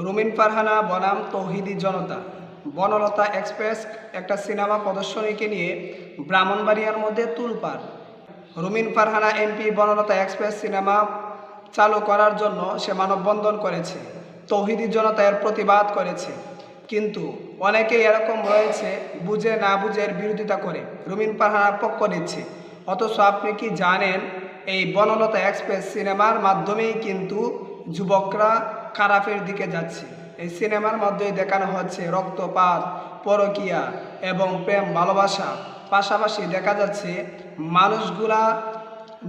রুমিন ফারহানা বনাম তৌহিদি জনতা। বনলতা এক্সপ্রেস একটা সিনেমা প্রদর্শনীকে নিয়ে ব্রাহ্মণবাড়িয়ার মধ্যে তুলপাড়। Rumin Farhana MP Banalata express cinema চালু করার জন্য সে মানববন্ধন করেছে, তৌহিদি জনতা এর প্রতিবাদ করেছে। কিন্তু অনেকেই এরকম রয়েছে, বুঝে না বুঝে এর বিরোধিতা করে রুমিন ফারহানার পক্ষ নিচ্ছে। অথচ আপনি কি জানেন, এই বনলতা এক্সপ্রেস সিনেমার মাধ্যমেই কিন্তু যুবকরা খারাপের দিকে যাচ্ছে। এই সিনেমার মধ্যেই দেখানো হচ্ছে রক্তপাত, পরকীয়া এবং প্রেম ভালোবাসা। পাশাপাশি দেখা যাচ্ছে মানুষগুলা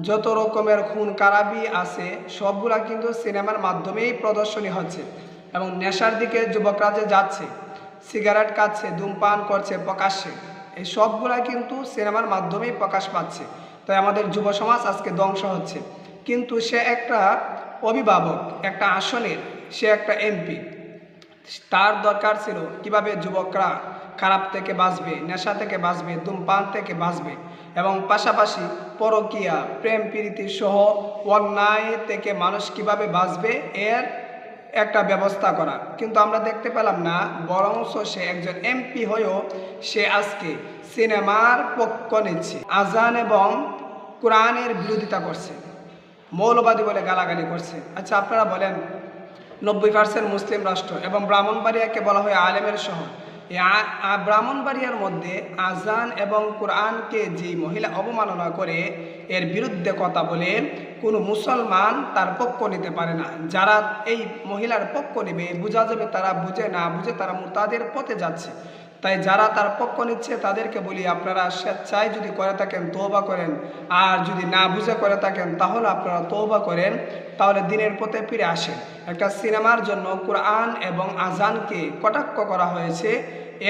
যত রকমের খুন খারাপি আছে সবগুলা কিন্তু সিনেমার মাধ্যমেই প্রদর্শনী হচ্ছে। এবং নেশার দিকে যুবকরা যে যাচ্ছে, সিগারেট খাচ্ছে, ধূমপান করছে প্রকাশ্যে, এই সবগুলা কিন্তু সিনেমার মাধ্যমেই প্রকাশ পাচ্ছে। তাই আমাদের যুব সমাজ আজকে ধ্বংস হচ্ছে। কিন্তু সে একটা অভিভাবক, একটা আসনের, সে একটা এমপি। তার দরকার ছিল কিভাবে যুবকরা খারাপ থেকে বাঁচবে, নেশা থেকে বাঁচবে, ধূমপান থেকে বাঁচবে এবং পাশাপাশি পরকীয়া, প্রেম প্রীতি সহ অন্যায় থেকে মানুষ কিভাবে বাঁচবে এর একটা ব্যবস্থা করা। কিন্তু আমরা দেখতে পেলাম না, বরঞ্চ সে একজন এমপি হয়েও সে আজকে সিনেমার পক্ষ নিচ্ছে, আজান এবং কোরআনের বিরোধিতা করছে, মৌলবাদী বলে গালাগালি করছে। আচ্ছা আপনারা বলেন, 90% মুসলিম রাষ্ট্র এবং ব্রাহ্মণবাড়িয়াকে বলা হয় আলেমের শহর। এই ব্রাহ্মণবাড়িয়ার মধ্যে আজান এবং কোরআনকে যে মহিলা অবমাননা করে, এর বিরুদ্ধে কথা বলে কোনো মুসলমান তার পক্ষ নিতে পারে না। যারা এই মহিলার পক্ষ নেবে, বোঝা যাবে তারা বুঝে না বুঝে তারা মুরতাদের পথে যাচ্ছে। তাই যারা তার পক্ষ নিচ্ছে তাদেরকে বলি, আপনারা স্বেচ্ছায় যদি করে থাকেন তওবা করেন, আর যদি না বুঝে করে থাকেন তাহলে আপনারা তওবা করেন, তাহলে দিনের পথে ফিরে আসেন। একটা সিনেমার জন্য কোরআন এবং আজানকে কটাক্ষ করা হয়েছে,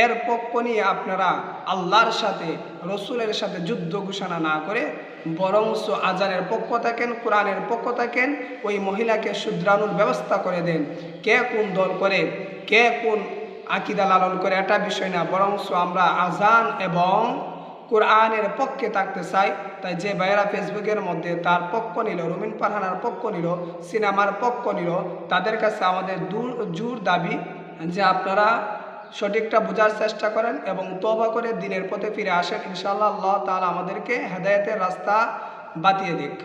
এর পক্ষ নিয়ে আপনারা আল্লাহর সাথে, রসুলের সাথে যুদ্ধ ঘোষণা না করে বরঞ্চ আজানের পক্ষ থাকেন, কোরআনের পক্ষ থাকেন, ওই মহিলাকে শুধরানোর ব্যবস্থা করে দেন। কে কোন দল করে, কে কোন আকিদা লালন করে এটা বিষয় না, বরঞ্চ আমরা আজান এবং কোরআনের পক্ষে থাকতে চাই। তাই যে ভাইয়েরা ফেসবুকের মধ্যে তার পক্ষ নিল, রুমিন ফারহানার পক্ষ নিল, সিনেমার পক্ষ নিল, তাদের কাছে আমাদের জোর দাবি যে আপনারা সঠিকটা বোঝার চেষ্টা করেন এবং তওবা করে দিনের পথে ফিরে আসেন। ইনশাআল্লাহ আল্লাহ তাআলা আমাদেরকে হেদায়েতের রাস্তা বাতিয়ে দিক।